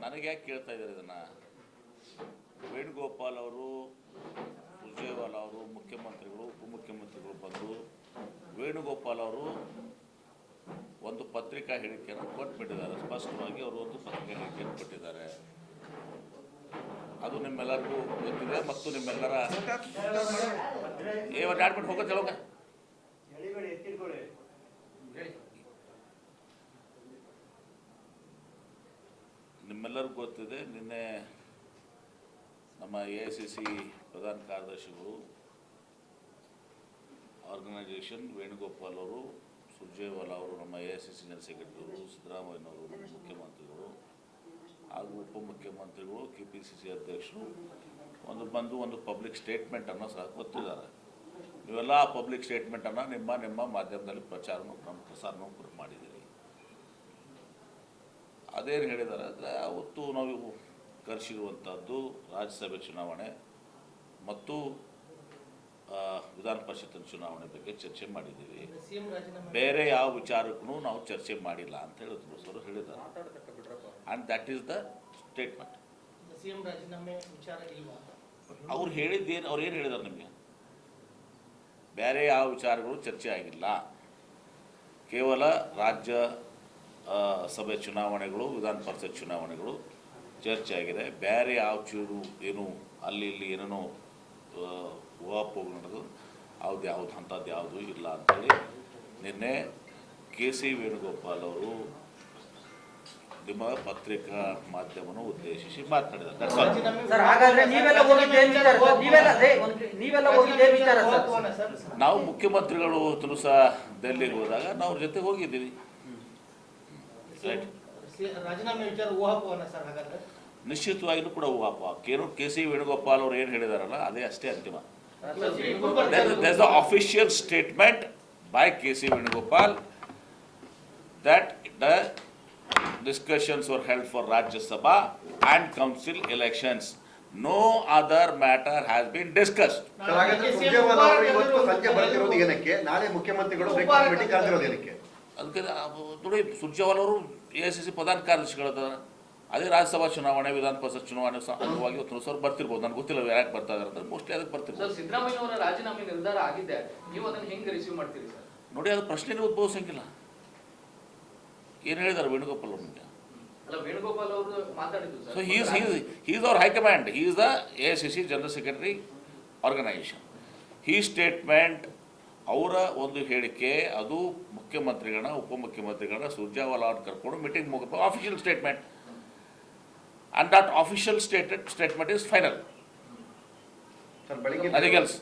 ನನಗೆ ಯಾಕೆ ಕೇಳ್ತಾ ಇದ್ದಾರೆ ಇದನ್ನು? ವೇಣುಗೋಪಾಲ್ ಅವರು, ಸುರ್ಜೇವಾಲಾ ಅವರು, ಮುಖ್ಯಮಂತ್ರಿಗಳು, ಉಪಮುಖ್ಯಮಂತ್ರಿಗಳು ಬಂದು ವೇಣುಗೋಪಾಲ್ ಅವರು ಒಂದು ಪತ್ರಿಕಾ ಹೇಳಿಕೆಯನ್ನು ಕೊಟ್ಬಿಟ್ಟಿದ್ದಾರೆ. ಸ್ಪಷ್ಟವಾಗಿ ಅವರು ಒಂದು ಪತ್ರಿಕಾ ಹೇಳಿಕೆಯನ್ನು ಕೊಟ್ಟಿದ್ದಾರೆ. ಅದು ನಿಮ್ಮೆಲ್ಲರಿಗೂ ಗೊತ್ತಿದೆ ಮತ್ತು ನಿಮ್ಮೆಲ್ಲರ ಆಡ್ಬಿಟ್ಟು ಹೋಗೋದು ಹೇಳೋಗ ನಿಮ್ಮೆಲ್ಲರಿಗೂ ಗೊತ್ತಿದೆ. ನಿನ್ನೆ ನಮ್ಮ AICC ಪ್ರಧಾನ ಕಾರ್ಯದರ್ಶಿಗಳು, ಆರ್ಗನೈಸೇಷನ್, ವೇಣುಗೋಪಾಲ್ ಅವರು, ಸುರ್ಜೇವಾಲಾ ಅವರು, ನಮ್ಮ AICC ಜನರಲ್ ಸೆಕ್ರೆಟರಿಗಳು, ಸಿದ್ದರಾಮಯ್ಯನವರು, ಮುಖ್ಯಮಂತ್ರಿಗಳು ಹಾಗೂ ಉಪಮುಖ್ಯಮಂತ್ರಿಗಳು, KPCC ಅಧ್ಯಕ್ಷರು ಒಂದು ಪಬ್ಲಿಕ್ ಸ್ಟೇಟ್ಮೆಂಟನ್ನು ಸಹ ಕೊಟ್ಟಿದ್ದಾರೆ. ನೀವೆಲ್ಲ ಪಬ್ಲಿಕ್ ಸ್ಟೇಟ್ಮೆಂಟನ್ನು ನಿಮ್ಮ ಮಾಧ್ಯಮದಲ್ಲಿ ಪ್ರಸಾರನೂ ಮಾಡಿದ್ದೀರಿ. ಅದೇನು ಹೇಳಿದ್ದಾರೆ ಅಂದರೆ, ಅವತ್ತು ನಾವು ಕರೆಸಿರುವಂಥದ್ದು ರಾಜ್ಯಸಭೆ ಚುನಾವಣೆ ಮತ್ತು ವಿಧಾನ ಪರಿಷತ್ತಿನ ಚುನಾವಣೆ ಬಗ್ಗೆ ಚರ್ಚೆ ಮಾಡಿದ್ದೀವಿ. ಬೇರೆ ಯಾವ ವಿಚಾರಕ್ಕೂ ನಾವು ಚರ್ಚೆ ಮಾಡಿಲ್ಲ ಅಂತ ಹೇಳಿದ್ರು ಹೇಳಿದ್ದಾರೆ. And that is the statement. ಅವ್ರು ಹೇಳಿದ್ದೇನು, ಅವ್ರು ಏನು ಹೇಳಿದ್ದಾರೆ ನಿಮಗೆ? ಬೇರೆ ಯಾವ ವಿಚಾರಗಳು ಚರ್ಚೆ ಆಗಿಲ್ಲ. ಕೇವಲ ರಾಜ್ಯ ಸಭೆ ಚುನಾವಣೆಗಳು, ವಿಧಾನ ಪರಿಷತ್ ಚುನಾವಣೆಗಳು ಚರ್ಚೆ ಆಗಿದೆ. ಬೇರೆ ಯಾವ ಚೂರು ಏನು ಅಲ್ಲಿ ಇಲ್ಲಿ ಏನೇನೋ ಊಹಾಪೋಹ ನಡೆದು ಯಾವುದು ಅಂಥದ್ದು ಯಾವುದೂ ಇಲ್ಲ ಅಂಥೇಳಿ ನಿನ್ನೆ KC ವೇಣುಗೋಪಾಲ್ ಅವರು ನಿಮ್ಮ ಪತ್ರಿಕಾ ಮಾಧ್ಯಮವನ್ನು ಉದ್ದೇಶಿಸಿ ಮಾತನಾಡಿದ್ದಾರೆ. ನಾವು ಮುಖ್ಯಮಂತ್ರಿಗಳು ಸಹ ಡೆಲ್ಲಿಗೆ ಹೋದಾಗ ನಾವು ಅವ್ರ ಜೊತೆ ಹೋಗಿದ್ದೀವಿ. ನಿಶ್ಚಿತವಾಗಿಯೂ ಕೂಡ ಊಹಾಪೋಹ. KC ವೇಣುಗೋಪಾಲ್ ಅವರು ಏನು ಹೇಳಿದಾರಲ್ಲ ಅದೇ ಅಷ್ಟೇ ಅಂತಿಮ. There is the official statement by KC Venugopal that the discussions were held for Rajya Sabha and council elections. No other matter has been discussed. ಅದಕ್ಕೆ ನೋಡಿ, ಸುರ್ಜೇವಾಲಾ ಅವರು AICC ಪ್ರಧಾನ ಕಾರ್ಯದರ್ಶಿಗಳಾದ ಅದೇ ರಾಜ್ಯಸಭಾ ಚುನಾವಣೆ, ವಿಧಾನ ಪರಿಷತ್ ಚುನಾವಣೆ ಅಂಗವಾಗಿ ಇವತ್ತು ಬರ್ತಿರ್ಬೋದು. ನನಗೆ ಗೊತ್ತಿಲ್ಲ ಯಾಕೆ ಬರ್ತಾ ಇದ್ದಾರೆ ಅಂತ. ಮೋಸ್ಟ್ಲಿ ಅದಕ್ಕೆ ಬರ್ತಿರ್ಬೋದು. ಸಿದ್ದರಾಮಯ್ಯ ಅವರ ರಾಜೀನಾಮೆ ನಿರ್ಧಾರ ಆಗಿದೆ, ನೀವು ಅದನ್ನು ಹೆಂಗೆ ರಿಸೀವ್ ಮಾಡ್ತೀರಿ ಸರ್? ನೋಡಿ, ಅದು ಪ್ರಶ್ನೆನೇ ಉದ್ಭವಿಸಂಗಿಲ್ಲ. ಏನು ಹೇಳಿದ್ದಾರೆ ವೇಣುಗೋಪಾಲ್ ಅವರು ನಿಮಗೆ? ವೇಣುಗೋಪಾಲ್ ಅವರು ಮಾತಾಡಿದ್ರು sir. So he is our high-command. He is the AICC general secretary organisation. ಈ ಸ್ಟೇಟ್ಮೆಂಟ್, ಅವರ ಒಂದು ಹೇಳಿಕೆ, ಅದು ಮುಖ್ಯಮಂತ್ರಿಗಳನ್ನ, ಉಪಮುಖ್ಯಮಂತ್ರಿಗಳನ್ನ, ಸುರ್ಜೇವಾಲಾ ಅವ್ರನ್ನ ಕರ್ಕೊಂಡು ಮೀಟಿಂಗ್ ಮುಗಿದ official statement. And that official statement is final. Nothing else.